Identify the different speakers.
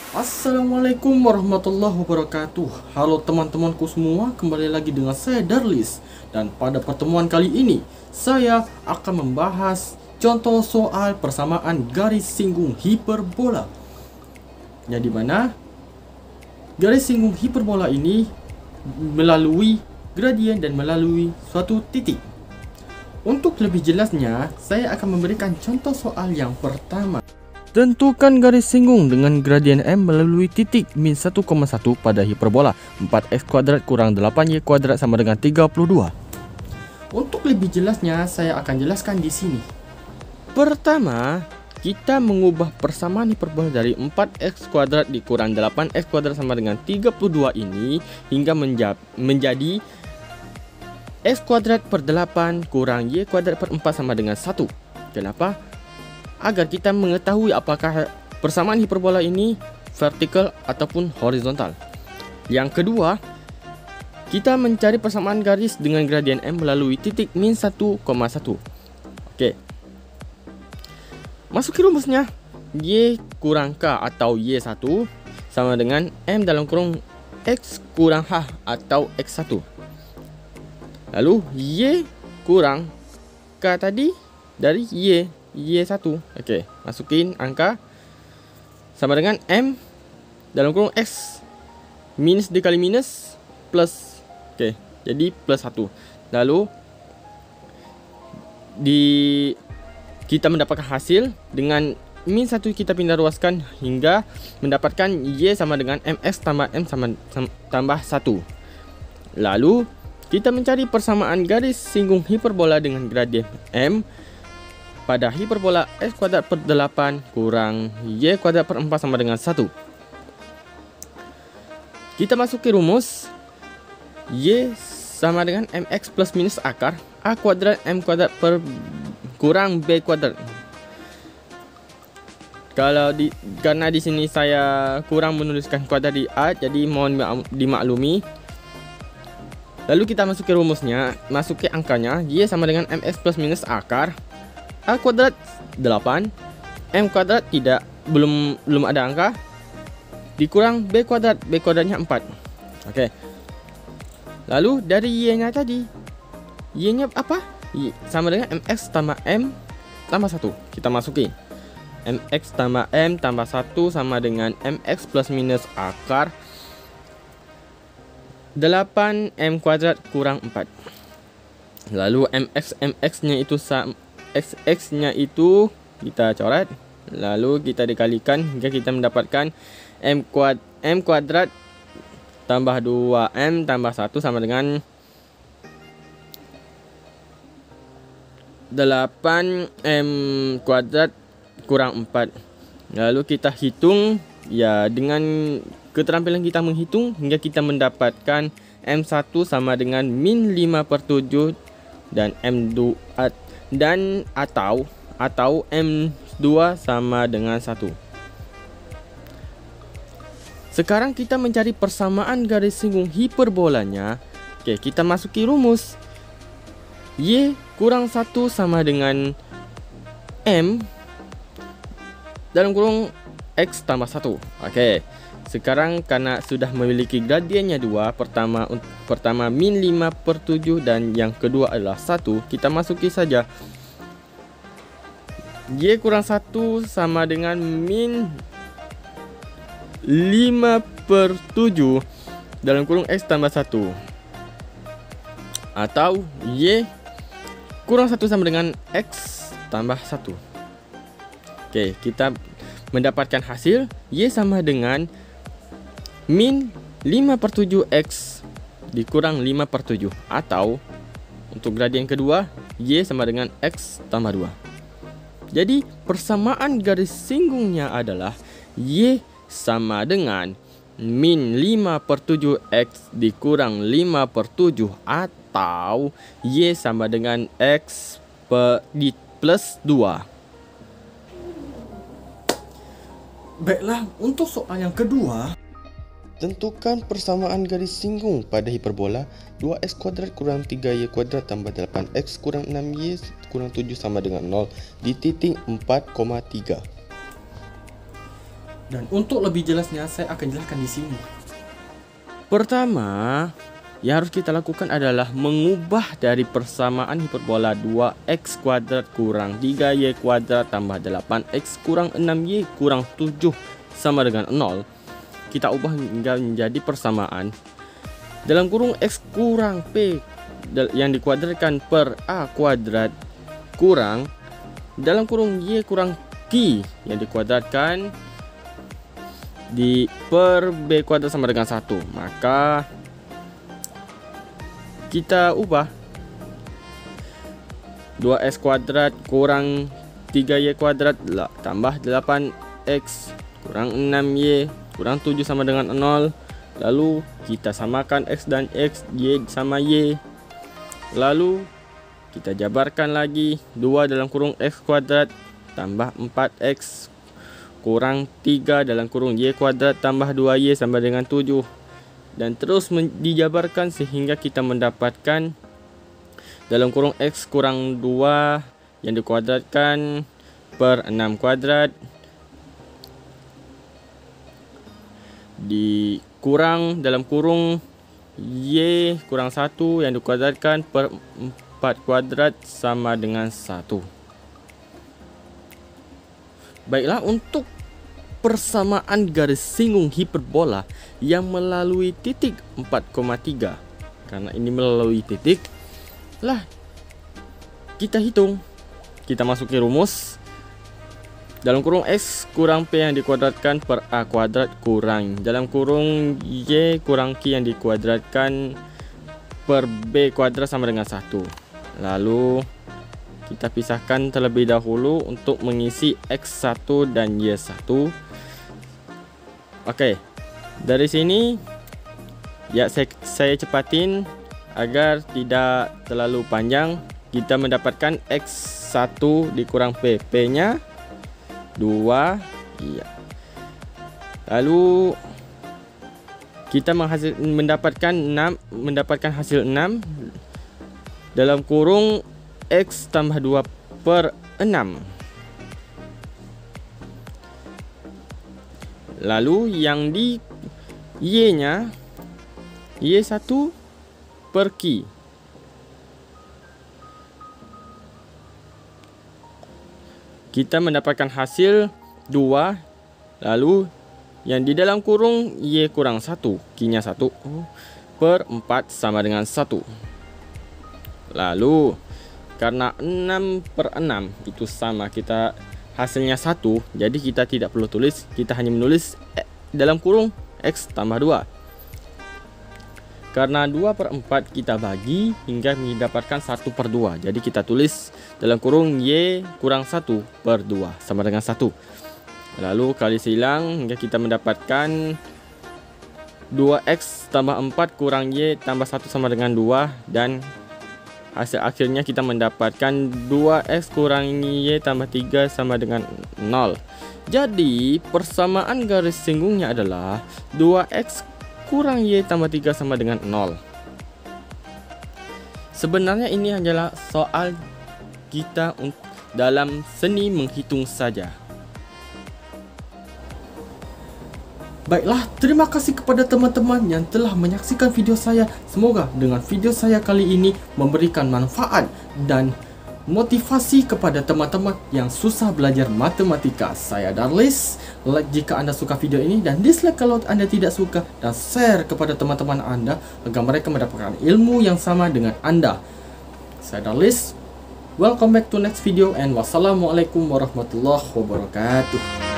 Speaker 1: Assalamualaikum warahmatullahi wabarakatuh. Halo teman-temanku semua, kembali lagi dengan saya Darlis. Dan pada pertemuan kali ini saya akan membahas contoh soal persamaan garis singgung hiperbola, yang dimana garis singgung hiperbola ini melalui gradien dan melalui suatu titik. Untuk lebih jelasnya, saya akan memberikan contoh soal yang pertama. Tentukan garis singgung dengan gradien M melalui titik min 1,1 pada hiperbola 4x² kurang 8y² sama dengan 32. Untuk lebih jelasnya, saya akan jelaskan di sini. Pertama, kita mengubah persamaan hiperbola dari 4x² dikurang 8x² sama dengan 32 ini hingga menjadi x² per 8 kurang y² per 4 sama dengan 1. Kenapa? Agar kita mengetahui apakah persamaan hiperbola ini vertikal ataupun horizontal. Yang kedua, kita mencari persamaan garis dengan gradien M melalui titik min 1,1. Oke. Masuki rumusnya. Y kurang K atau Y1 sama dengan M dalam kurung X kurang H atau X1. Lalu Y kurang K tadi dari Y1. Oke, masukin angka sama dengan M dalam kurung X minus dikali minus plus. Oke, jadi plus 1. Lalu kita mendapatkan hasil dengan min 1 kita pindah ruaskan hingga mendapatkan Y sama dengan MX tambah M tambah 1. Lalu kita mencari persamaan garis singgung hiperbola dengan gradien M pada hiperbola x² per 8 kurang y² per 4 sama dengan 1. Kita masuki rumus. Y sama dengan mx plus minus akar a² m² per kurang b². Karena di sini saya kurang menuliskan kuadrat di a, jadi mohon dimaklumi. Lalu kita masuki rumusnya, masuki angkanya. Y sama dengan mx plus minus akar a² 8, m² tidak, belum ada angka, dikurang b²nya 4. Oke. Lalu dari y-nya tadi, y-nya apa? Y sama dengan mx tambah m tambah 1. Kita masuki. Mx tambah m tambah 1 sama dengan mx plus minus akar 8m² kurang 4. Lalu mx-nya itu x-nya itu kita coret, lalu kita dikalikan hingga kita mendapatkan m² tambah 2m tambah 1 sama dengan 8m² kurang 4. Lalu kita hitung, ya dengan keterampilan kita menghitung hingga kita mendapatkan M1 sama dengan min 5/7 dan M2 dan atau M2 sama dengan 1. Sekarang kita mencari persamaan garis singgung hiperbolanya. Oke, kita masuki rumus. Y kurang 1 sama dengan M dalam kurung X tambah 1. Oke. Sekarang karena sudah memiliki gradiennya 2, pertama min 5/7 dan yang kedua adalah 1, kita masuki saja. Y kurang 1 sama dengan min 5/7 dalam kurung X tambah 1. Atau Y kurang 1 sama dengan X tambah 1. Oke, kita mendapatkan hasil Y sama dengan min 5/7x dikurang 5/7, atau untuk gradien kedua Y sama dengan X tambah 2. Jadi persamaan garis singgungnya adalah Y sama dengan min 5/7x dikurang 5/7, atau Y sama dengan X plus 2. Baiklah, untuk soal yang kedua, tentukan persamaan garis singgung pada hiperbola 2x² kurang 3y² tambah 8x kurang 6y kurang 7 sama dengan 0 di titik 4,3. Dan untuk lebih jelasnya saya akan jelaskan di sini. Pertama, yang harus kita lakukan adalah mengubah dari persamaan hiperbola 2x kuadrat kurang 3y kuadrat tambah 8x kurang 6y kurang 7 sama dengan 0. Kita ubah hingga menjadi persamaan dalam kurung x kurang p yang dikuadratkan per a kuadrat kurang dalam kurung y kurang q yang dikuadratkan di per b kuadrat sama dengan 1. Maka kita ubah 2x kuadrat kurang 3y kuadrat tambah 8x kurang 6y kurang 7 sama dengan 0. Lalu kita samakan x dan x, y sama y. Lalu kita jabarkan lagi 2 dalam kurung x kuadrat tambah 4x kurang 3 dalam kurung y kuadrat tambah 2y sama dengan 7. Dan terus dijabarkan sehingga kita mendapatkan dalam kurung x kurang 2 yang dikuadratkan per 6 kuadrat dikurang dalam kurung y kurang 1 yang dikuadratkan per 4 kuadrat sama dengan 1. Baiklah, untuk persamaan garis singgung hiperbola yang melalui titik 4,3, karena ini melalui titik lah, kita hitung. Kita masuki rumus dalam kurung x kurang p yang dikuadratkan per a kuadrat kurang dalam kurung y kurang q yang dikuadratkan per b kuadrat sama dengan 1. Lalu kita pisahkan terlebih dahulu untuk mengisi x1 dan y1. Oke, dari sini ya saya cepatin agar tidak terlalu panjang. Kita mendapatkan x1 dikurang p nya 2 iya. Lalu kita mendapatkan hasil 6 dalam kurung x tambah 2 per 6. Lalu yang di y nya y1 per q. Kita mendapatkan hasil 2. Lalu yang di dalam kurung y kurang 1, q nya 1 per 4 sama dengan 1. Lalu karena 6 per 6 itu sama, kita hasilnya 1, jadi kita tidak perlu tulis, kita hanya menulis dalam kurung x tambah 2. Karena 2 per 4 kita bagi hingga mendapatkan 1 per 2, jadi kita tulis dalam kurung y kurang 1 per 2 sama dengan 1. Lalu kali silang hingga kita mendapatkan 2x tambah 4 kurang y tambah 1 sama dengan 2, dan hasil akhirnya kita mendapatkan 2x kurang y tambah 3 sama dengan 0. Jadi persamaan garis singgungnya adalah 2x kurang y tambah 3 sama dengan 0. Sebenarnya ini hanyalah soal kita dalam seni menghitung saja. Baiklah, terima kasih kepada teman-teman yang telah menyaksikan video saya. Semoga dengan video saya kali ini memberikan manfaat dan motivasi kepada teman-teman yang susah belajar matematika. Saya Darlis. Like jika Anda suka video ini dan dislike kalau Anda tidak suka, dan share kepada teman-teman Anda agar mereka mendapatkan ilmu yang sama dengan Anda. Saya Darlis. Welcome back to next video and wassalamualaikum warahmatullahi wabarakatuh.